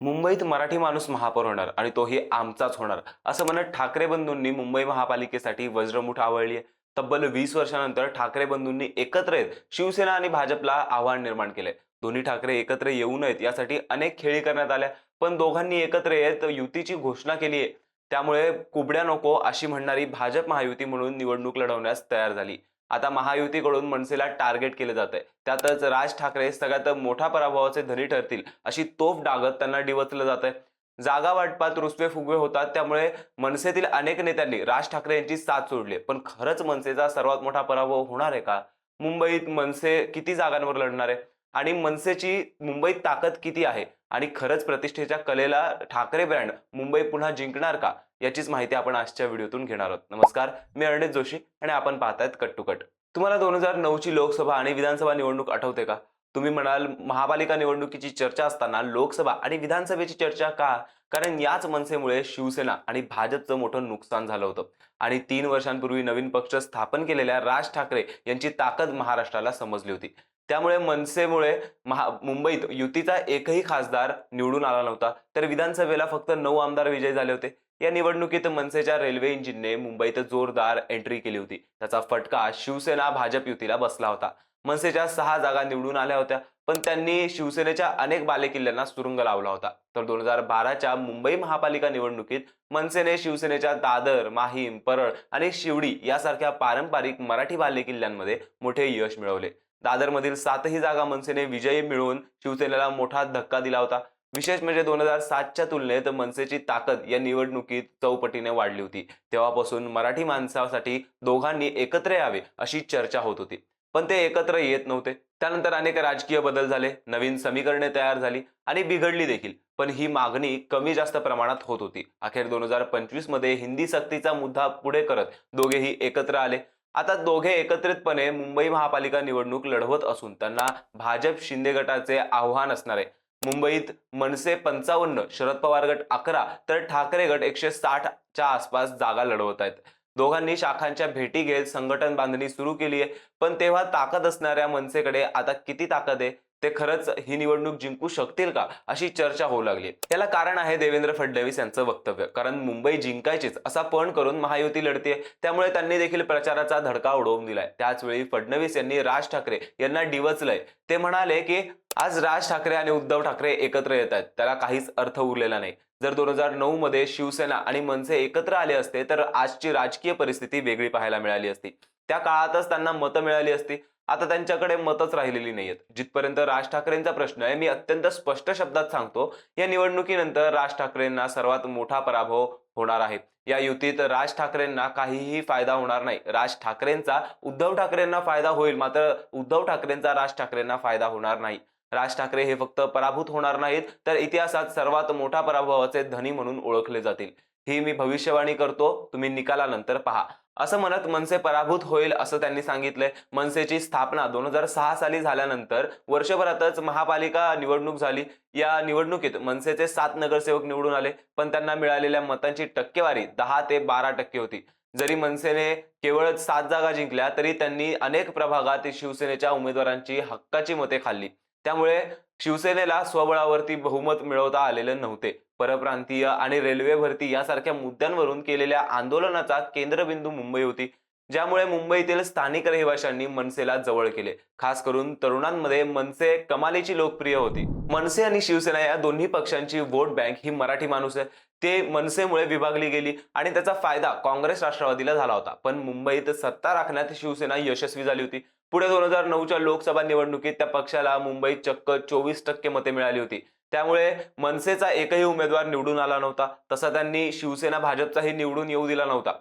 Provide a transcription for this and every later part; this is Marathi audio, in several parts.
मुंबईत मराठी माणूस महापौर होणार आणि तोही आमचाच होणार असं म्हणत ठाकरे बंधूंनी मुंबई महापालिकेसाठी वज्रमुठ आवळली आहे. तब्बल 20 वर्षानंतर ठाकरे बंधूंनी एकत्र येत शिवसेना आणि भाजपला आव्हान निर्माण केले. दोन्ही ठाकरे एकत्र येऊ नयेत यासाठी अनेक खेळी करण्यात आल्या, पण दोघांनी एकत्र येत युतीची घोषणा केली आहे. त्यामुळे कुबड्या नको अशी म्हणणारी भाजप महायुती म्हणून निवडणूक लढवण्यास तयार झाली. आता महायुतीकडून मनसेला टार्गेट केले जात आहे. त्यातच राज ठाकरे सगळ्यात मोठ्या पराभवाचे धनी ठरतील अशी तोफ डागत त्यांना डिवचलं जात आहे. जागा वाटपात रुसवे फुगवे होतात, त्यामुळे मनसेतील अनेक नेत्यांनी राज ठाकरे यांची साथ सोडली. पण खरंच मनसेचा सर्वात मोठा पराभव होणार आहे का? मुंबईत मनसे किती जागांवर लढणार आहे आणि मनसेची मुंबईत ताकद किती आहे आणि खरंच प्रतिष्ठेच्या कलेला ठाकरे ब्रँड मुंबई पुन्हा जिंकणार का, याचीच माहिती आपण आजच्या व्हिडिओतून घेणार आहोत. नमस्कार, मी अर्णित जोशी आणि आपण पाहतायत कट टू कट. तुम्हाला 2009 ची लोकसभा आणि विधानसभा निवडणूक आठवते का? तुम्ही म्हणाल, महापालिका निवडणुकीची चर्चा असताना लोकसभा आणि विधानसभेची चर्चा का? कारण याच मनसेमुळे शिवसेना आणि भाजपचं मोठं नुकसान झालं होतं आणि 3 वर्षांपूर्वी नवीन पक्ष स्थापन केलेल्या राज ठाकरे यांची ताकद महाराष्ट्राला समजली होती. त्यामुळे मनसेमुळे मुंबईत युतीचा एकही खासदार निवडून आला नव्हता, तर विधानसभेला फक्त 9 आमदार विजयी झाले होते. या निवडणुकीत मनसेच्या रेल्वे इंजिनने मुंबईत जोरदार एंट्री केली होती. त्याचा फटका शिवसेना भाजप युतीला बसला होता. मनसेच्या 6 जागा निवडून आल्या होत्या, पण त्यांनी शिवसेनेच्या अनेक बालेकिल्ल्यांना सुरुंग लावला होता. तर 2012च्या मुंबई महापालिका निवडणुकीत मनसेने शिवसेनेच्या दादर, माहीम, परळ आणि शिवडी यासारख्या पारंपरिक मराठी बालेकिल्ल्यांमध्ये मोठे यश मिळवले. दादरमधील 7ही जागा मनसेने विजयी मिळवून शिवसेनेला मोठा धक्का दिला होता. विशेष म्हणजे 2007च्या तुलनेत मनसेची ताकद या निवडणुकीत चौपटीने वाढली होती. तेव्हापासून मराठी माणसासाठी दोघांनी एकत्र यावे अशी चर्चा होत होती, पण ते एकत्र येत नव्हते. त्यानंतर अनेक राजकीय बदल झाले, नवीन समीकरणे तयार झाली आणि बिघडली देखील, पण ही मागणी कमी जास्त प्रमाणात होत होती. अखेर 2025 मध्ये हिंदी सक्तीचा मुद्दा पुढे करत दोघेही एकत्र आले. आता दोघे एकत्रितपणे मुंबई महापालिका निवडणूक लढवत असून त्यांना भाजप शिंदे गटाचे आव्हान असणार आहे. मुंबईत मनसे 55, शरद पवार गट 11 तर ठाकरे गट 160च्या आसपास जागा लढवत आहेत. दोघांनी शाखांच्या भेटी घेत संघटन बांधणी सुरू केली आहे, पण तेव्हा ताकद असणाऱ्या मनसेकडे आता किती ताकद आहे? ते खरंच ही निवडणूक जिंकू शकतील का, अशी चर्चा होऊ लागली. याला कारण आहे देवेंद्र फडणवीस यांचं वक्तव्य. कारण मुंबई जिंकायचीच असा पण करून महायुती लढते, त्यामुळे त्यांनी देखील प्रचाराचा धडका उडवून दिलाय. त्याचवेळी फडणवीस यांनी राज ठाकरे यांना डिवचलंय. ते म्हणाले की आज राज ठाकरे आणि उद्धव ठाकरे एकत्र येत आहेत, त्याला काहीच अर्थ उरलेला नाही. जर 2009 मध्ये शिवसेना आणि मनसे एकत्र आले असते तर आजची राजकीय परिस्थिती वेगळी पाहायला मिळाली असती. त्या काळातच त्यांना मतं मिळाली असती. आता त्यांच्याकडे मतच राहिलेली नाहीयेत. जिथपर्यंत राज ठाकरेंचा प्रश्न आहे, मी अत्यंत स्पष्ट शब्दात सांगतो, या निवडणुकीनंतर राज ठाकरेंना सर्वात मोठा पराभव होणार आहे. या युतीत राज ठाकरेंना काहीही फायदा होणार नाही. राज ठाकरेंचा उद्धव ठाकरेंना फायदा होईल, मात्र उद्धव ठाकरेंचा राज ठाकरेंना फायदा होणार नाही. राज ठाकरे हे फक्त पराभूत होणार नाहीत, तर इतिहासात सर्वात मोठा पराभवाचे धनी म्हणून ओळखले जातील. ही मी भविष्यवाणी करतो, तुम्ही निकालानंतर पहा, असं म्हणत मनसे पराभूत होईल असं त्यांनी सांगितलंय. मनसेची स्थापना 2006 साली झाल्यानंतर वर्षभरातच महापालिका निवडणूक झाली. या निवडणुकीत मनसेचे 7 नगरसेवक निवडून आले, पण त्यांना मिळालेल्या मतांची टक्केवारी 10 ते 12% होती. जरी मनसेने केवळ 7 जागा जिंकल्या, तरी त्यांनी अनेक प्रभागात शिवसेनेच्या उमेदवारांची हक्काची मते खाल्ली. त्यामुळे शिवसेनेला स्वबळावरती बहुमत मिळवता आलेले नव्हते. परप्रांतीय आणि रेल्वे भरती यासारख्या मुद्द्यांवरून केलेल्या आंदोलनाचा केंद्रबिंदू मुंबई होती, ज्यामुळे मुंबईतील स्थानिक रहिवाशांनी मनसेला जवळ केले. खास करून तरुणांमध्ये मनसे कमालीची लोकप्रिय होती. मनसे आणि शिवसेना या दोन्ही पक्षांची वोट बँक ही मराठी माणूस आहे. ते मनसेमुळे विभागली गेली आणि त्याचा फायदा काँग्रेस राष्ट्रवादीला झाला होता. पण मुंबईत सत्ता राखण्यात शिवसेना यशस्वी झाली होती. पुढे 2009च्या लोकसभा निवडणुकीत त्या पक्षाला मुंबईत चक्क 24% मते मिळाली होती. त्यामुळे मनसेचा एकही उमेदवार निवडून आला नव्हता. तसा त्यांनी शिवसेना भाजपचाही निवडून येऊ दिला नव्हता.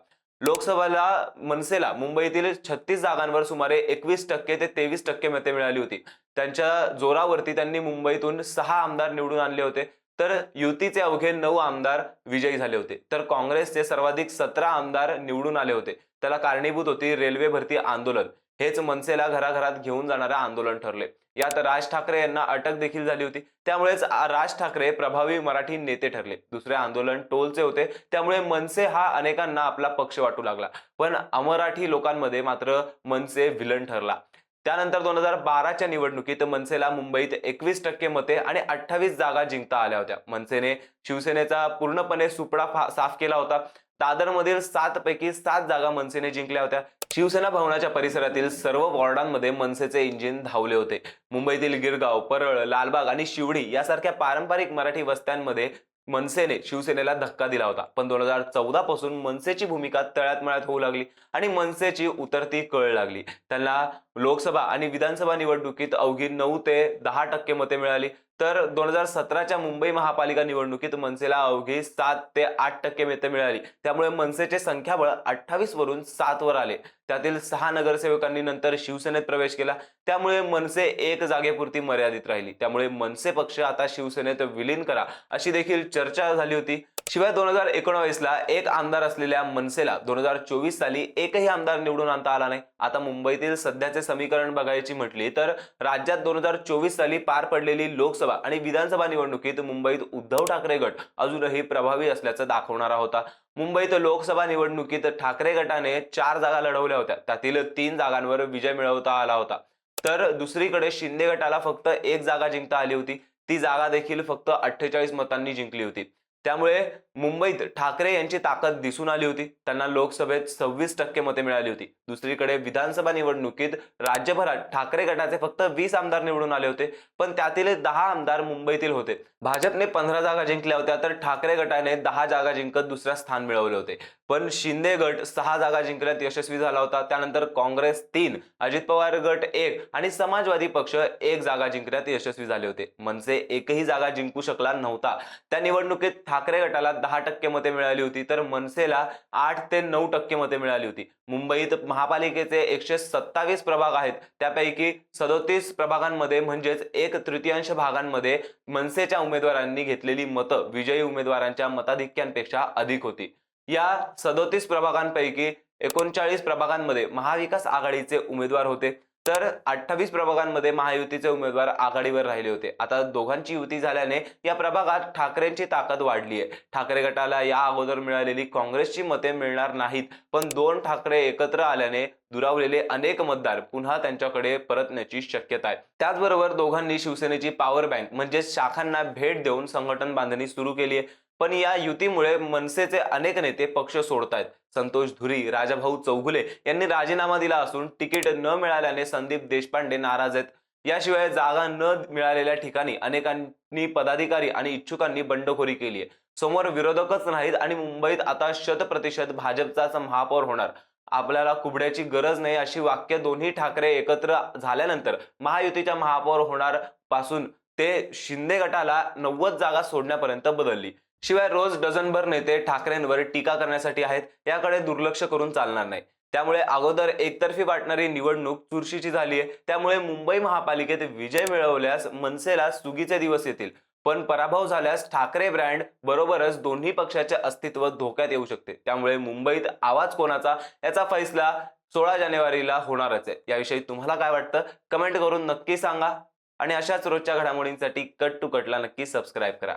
लोकसभेला मनसेला मुंबईतील 36 जागांवर सुमारे 21% ते 23% मते मिळाली होती. त्यांच्या जोरावरती त्यांनी मुंबईतून 6 आमदार निवडून आणले होते, तर युतीचे अवघे 9 आमदार विजयी झाले होते. तर काँग्रेसचे सर्वाधिक 17 आमदार निवडून आले होते. त्याला कारणीभूत होती रेल्वे भरती आंदोलन. हेच मनसेला घराघरात घेऊन जाणारे आंदोलन ठरले. यात राज ठाकरे यांना अटक देखील झाली होती. त्यामुळेच राज ठाकरे प्रभावी मराठी नेते ठरले. दुसरे आंदोलन टोलचे होते, त्यामुळे मनसे हा अनेकांना आपला पक्ष वाटू लागला. पण अमराठी लोकांमध्ये मात्र मनसे विलन ठरला. त्यानंतर 2012च्या निवडणुकीत मनसेला मुंबईत 21% मते आणि 28 जागा जिंकता आल्या होत्या. मनसेने शिवसेनेचा पूर्णपणे सुपडा साफ केला होता. दादरमधील 7 पैकी 7 जागा मनसेने जिंकल्या होत्या. शिवसेना भवनाच्या परिसरातील सर्व वॉर्डांमध्ये मनसेचे इंजिन धावले होते. मुंबईतील गिरगाव, परळ, लालबाग आणि शिवडी यासारख्या पारंपरिक मराठी वस्त्यांमध्ये मनसेने शिवसेनेला धक्का दिला होता. पण 2014 पासून मनसेची भूमिका तळ्यात मळ्यात होऊ लागली आणि मनसेची उतरती कळ लागली. त्यांना लोकसभा आणि विधानसभा निवडणुकीत अवघी 9 ते 10% मते मिळाली, तर 2017च्या मुंबई महापालिका निवडणुकीत मनसेला अवघी 7 ते 8% मते मिळाली. त्यामुळे मनसेचे संख्याबळ 28 वरून 7 वर आले. त्यातील 6 नगरसेवकांनी नंतर शिवसेनेत प्रवेश केला. त्यामुळे मनसे 1 जागेपुरती मर्यादित राहिली. त्यामुळे मनसे पक्ष आता शिवसेनेत विलीन करा अशी देखील चर्चा झाली होती. शिवाय 2019ला एक आमदार असलेल्या मनसेला 2024 साली एकही आमदार निवडून आणता आला नाही. आता मुंबईतील सध्याचे समीकरण बघायची म्हटली तर राज्यात 2024 साली पार पडलेली लोकसभा आणि विधानसभा निवडणुकीत मुंबईत उद्धव ठाकरे गट अजूनही प्रभावी असल्याचं दाखवणारा होता. मुंबईत लोकसभा निवडणुकीत ठाकरे गटाने 4 जागा लढवल्या होत्या. त्यातील 3 जागांवर विजय मिळवता आला होता. तर दुसरीकडे शिंदे गटाला फक्त 1 जागा जिंकता आली होती. ती जागा देखील फक्त 48 मतांनी जिंकली होती. त्यामुळे मुंबईत ठाकरे यांची ताकद दिसून आली होती. त्यांना लोकसभेत 26% मते मिळाली होती. दुसरीकडे विधानसभा निवडणुकीत राज्यभरात ठाकरे गटाचे फक्त 20 आमदार निवडून आले होते, पण त्यातील 10 आमदार मुंबईतील होते. भाजपने 15 जागा जिंकल्या होत्या, तर ठाकरे गटाने 10 जागा जिंकत दुसरा स्थान मिळवले होते. पण शिंदे गट 6 जागा जिंकण्यात यशस्वी झाला होता. त्यानंतर काँग्रेस 3, अजित पवार गट 1 आणि समाजवादी पक्ष 1 जागा जिंकण्यात यशस्वी झाले होते. मनसे एकही जागा जिंकू शकला नव्हता. त्या निवडणुकीत ठाकरे गटाला 10% मते मिळाली होती, तर मनसेला 8 ते 9% मते मिळाली होती. मुंबईत महापालिकेचे 127 प्रभाग आहेत. त्यापैकी 37 प्रभागांमध्ये म्हणजेच 1/3 भागांमध्ये मनसेच्या उमेदवारांनी घेतलेली मतं विजयी उमेदवारांच्या मताधिक्यांपेक्षा अधिक होती. या 37 प्रभागांपैकी 39 प्रभागांमध्ये महाविकास आघाडीचे उमेदवार होते, तर 28 प्रभागांमध्ये महायुतीचे उमेदवार आघाडीवर राहिले होते. आता दोघांची युती झाल्याने या प्रभागात ठाकरेंची ताकद वाढली आहे. ठाकरे गटाला या अगोदर मिळालेली काँग्रेसची मते मिळणार नाहीत, पण 2 ठाकरे एकत्र आल्याने दुरावलेले अनेक मतदार पुन्हा त्यांच्याकडे परतण्याची शक्यता आहे. त्याचबरोबर दोघांनी शिवसेनेची पॉवर बँक म्हणजे शाखांना भेट देऊन संघटन बांधणी सुरू केली आहे. पण या युतीमुळे मनसेचे अनेक नेते पक्ष सोडतायत. संतोष धुरी, राजाभाऊ चौगुले यांनी राजीनामा दिला असून तिकीट न मिळाल्याने संदीप देशपांडे नाराज आहेत. याशिवाय जागा न मिळालेल्या ठिकाणी अनेकांनी पदाधिकारी आणि इच्छुकांनी बंडखोरी केली आहे. समोर विरोधकच नाहीत आणि मुंबईत आता 100% भाजपचाच महापौर होणार. आपल्याला कुबड्याची गरज नाही अशी वाक्य दोन्ही ठाकरे एकत्र झाल्यानंतर महायुतीच्या महापौर होणार पासून ते शिंदे गटाला 90 जागा सोडण्यापर्यंत बदलली. शिवाय रोज डझनभर नेते ठाकरेंवर टीका करण्यासाठी आहेत, याकडे दुर्लक्ष करून चालणार नाही. त्यामुळे अगोदर एकतर्फी वाटणारी निवडणूक चुरशीची झाली आहे. त्यामुळे मुंबई महापालिकेत विजय मिळवल्यास मनसेला सुगीचे दिवस येतील, पण पराभव झाल्यास ठाकरे ब्रँड बरोबरच दोन्ही पक्षाचे अस्तित्व धोक्यात येऊ शकते. त्यामुळे मुंबईत आवाज कोणाचा याचा फैसला 16 जानेवारीला होणारच आहे. याविषयी तुम्हाला काय वाटतं कमेंट करून नक्की सांगा आणि अशाच रोजच्या घडामोडींसाठी कट टू कटला नक्की सबस्क्राईब करा.